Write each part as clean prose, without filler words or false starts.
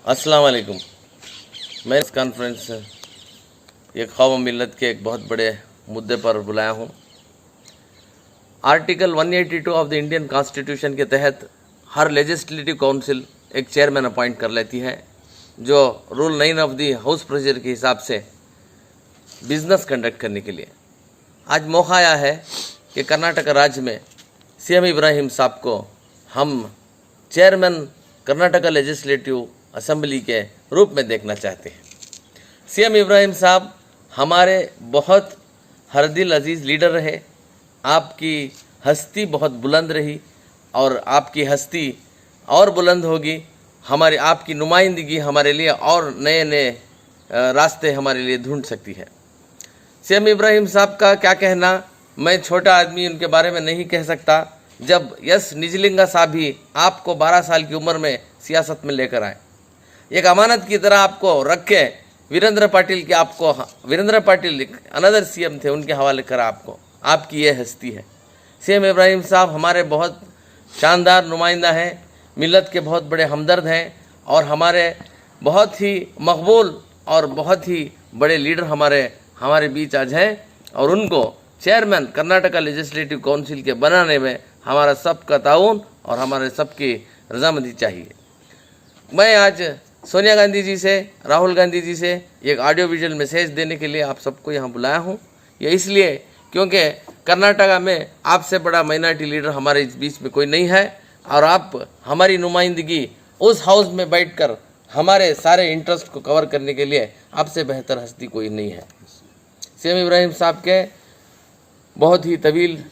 अस्सलाम वालेकुम। मैं इस कॉन्फ्रेंस ये कौम मिल्लत के एक बहुत बड़े मुद्दे पर बुलाया हूँ। Article 182 of the Indian constitution के तहत हर लेजिस्लेटिव काउंसिल एक चेयरमैन अपॉइंट कर लेती है, जो rule 9 of the house procedure के हिसाब से बिजनेस कंडक्ट करने के लिए। आज मौका आया है कि कर्नाटक राज्य में सीएम इब्राहिम साहब को हम चेयरमैन कर्नाटका लेजिस्लेटिव असेंबली के रूप में देखना चाहते हैं। सीएम इब्राहिम साहब हमारे बहुत हरदिल अजीज़ लीडर रहे। आपकी हस्ती बहुत बुलंद रही और आपकी हस्ती और बुलंद होगी। हमारी आपकी नुमाइंदगी हमारे लिए और नए नए रास्ते हमारे लिए ढूंढ सकती है। सीएम इब्राहिम साहब का क्या कहना, मैं छोटा आदमी उनके बारे में नहीं कह सकता। जब यस निजलिंगा साहब भी आपको 12 साल की उम्र में सियासत में लेकर आए, एक अमानत की तरह आपको रख के वीरेंद्र पाटिल अनदर सीएम थे, उनके हवाले करा आपको। आपकी ये हस्ती है। सीएम इब्राहिम साहब हमारे बहुत शानदार नुमाइंदा हैं, मिल्लत के बहुत बड़े हमदर्द हैं और हमारे बहुत ही मकबूल और बहुत ही बड़े लीडर हमारे बीच आज हैं और उनको चेयरमैन कर्नाटका लेजिस्लेटिव काउंसिल के बनाने में हमारा सबका ताउन और हमारे सबकी रजामंदी चाहिए। मैं आज सोनिया गांधी जी से, राहुल गांधी जी से एक ऑडियो विजुअल मैसेज देने के लिए आप सबको यहाँ बुलाया हूँ। ये इसलिए क्योंकि कर्नाटका में आपसे बड़ा माइनॉरिटी लीडर हमारे इस बीच में कोई नहीं है और आप हमारी नुमाइंदगी उस हाउस में बैठकर हमारे सारे इंटरेस्ट को कवर करने के लिए आपसे बेहतर हस्ती कोई नहीं है। सीएम इब्राहिम साहब के बहुत ही तवील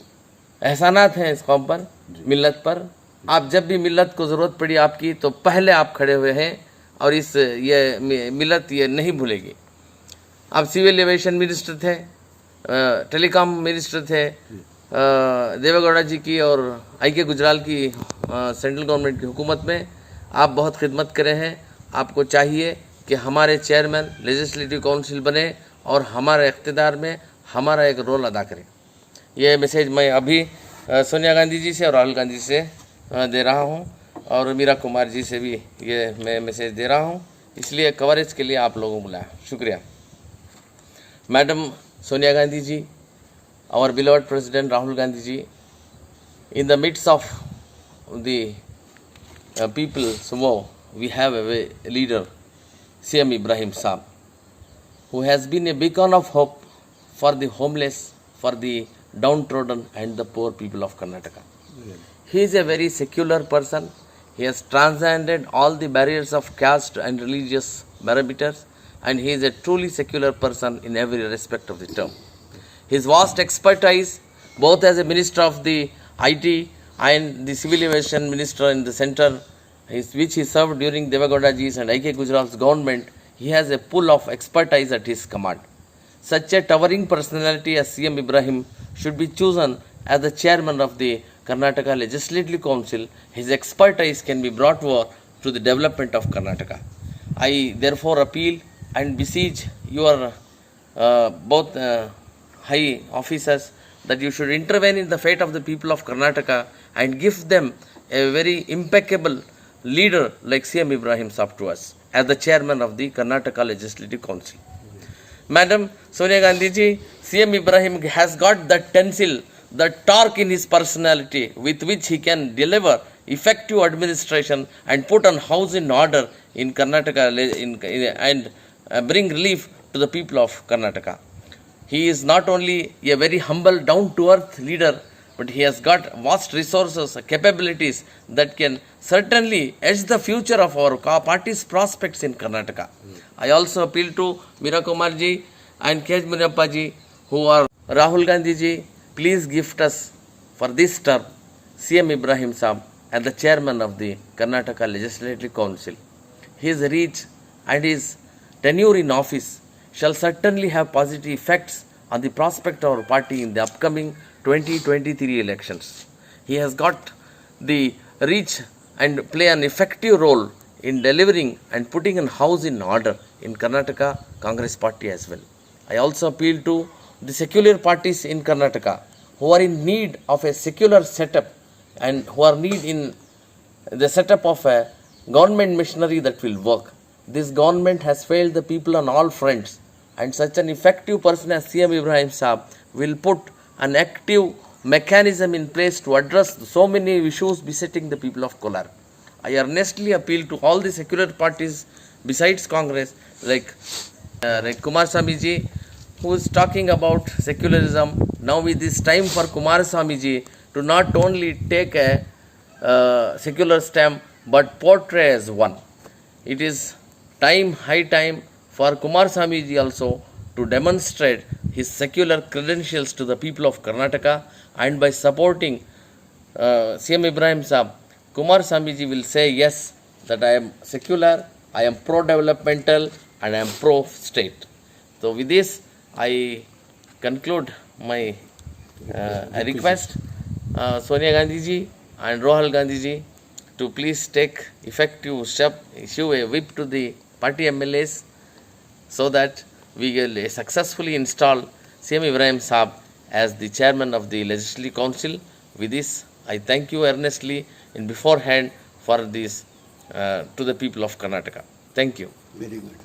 एहसानात हैं इस कौम पर, मिल्लत पर। आप जब भी मिल्लत को ज़रूरत पड़ी आपकी तो पहले आप खड़े हुए हैं और ये मिल्लत ये नहीं भूलेगी। आप सिविल एविएशन मिनिस्टर थे, टेलीकॉम मिनिस्टर थे देवेगौड़ा जी की और आई.के. गुजराल की सेंट्रल गवर्नमेंट की हुकूमत में आप बहुत खिदमत करे हैं। आपको चाहिए कि हमारे चेयरमैन लेजिस्लेटिव काउंसिल बने और हमारे इख्तिदार में हमारा एक रोल अदा करें। ये मैसेज मैं अभी सोनिया गांधी जी से और राहुल गांधी से दे रहा हूँ और मीरा कुमार जी से भी ये मैं मैसेज दे रहा हूँ, इसलिए कवरेज के लिए आप लोगों को बुलाया। शुक्रिया। Madam Sonia Gandhi ji, our beloved President Rahul Gandhi ji, in the midst of the people sumo, we have a leader, CM Ibrahim Saab, who has been a beacon of hope for the homeless, for the downtrodden and the poor people of Karnataka. He is a very secular person. He has transcended all the barriers of caste and religious parameters, and he is a truly secular person in every respect of the term. His vast expertise, both as a minister of the IT and the civil aviation minister in the center, which he served during Devagowda ji's and I.K. Gujaral's government, he has a pool of expertise at his command. Such a towering personality as CM Ibrahim should be chosen as the chairman of the Karnataka Legislative Council. His expertise can be brought over to the development of Karnataka. I therefore appeal and beseech your both high officers that you should intervene in the fate of the people of Karnataka and give them a very impeccable leader like CM Ibrahim Saab to us as the chairman of the Karnataka Legislative Council. Madam Sonia Gandhi ji, CM Ibrahim has got the tensile, the torque in his personality with which he can deliver effective administration and put on house in order in Karnataka and bring relief to the people of Karnataka. He is not only a very humble, down-to-earth leader, but he has got vast resources, capabilities that can certainly edge the future of our party's prospects in Karnataka. I also appeal to Meera Kumar ji and K.H. Muniyappa ji, who are Rahul Gandhi ji, please gift us for this term CM Ibrahim Saab as the chairman of the Karnataka Legislative Council. His reach and his tenure in office shall certainly have positive effects on the prospect of our party in the upcoming 2023 elections. He has got the reach and play an effective role in delivering and putting a house in order in Karnataka Congress Party as well. I also appeal to the secular parties in Karnataka who are in need of a secular setup and who are in the setup of a government machinery that will work. this government has failed the people on all fronts, and such an effective person as CM Ibrahim Saab will put an active mechanism in place to address so many issues besetting the people of Kolar. I earnestly appeal to all the secular parties besides Congress, like Kumaraswamy ji, who is talking about secularism. Now it is time for Kumaraswamy ji to not only take a secular stamp but portray as one. It is high time for Kumaraswamy ji also to demonstrate his secular credentials to the people of Karnataka, and by supporting CM Ibrahim Saab, Kumaraswamy ji will say yes, that I am secular, I am pro-developmental, and I am pro-state. So with this, I conclude my I request Sonia Gandhi ji and Rahul Gandhi ji to please take effective step, issue a whip to the party MLAs, so that we will successfully install CM Ibrahim Saab as the chairman of the Legislative Council. With this, I thank you earnestly in beforehand for this to the people of Karnataka. Thank you. Very good.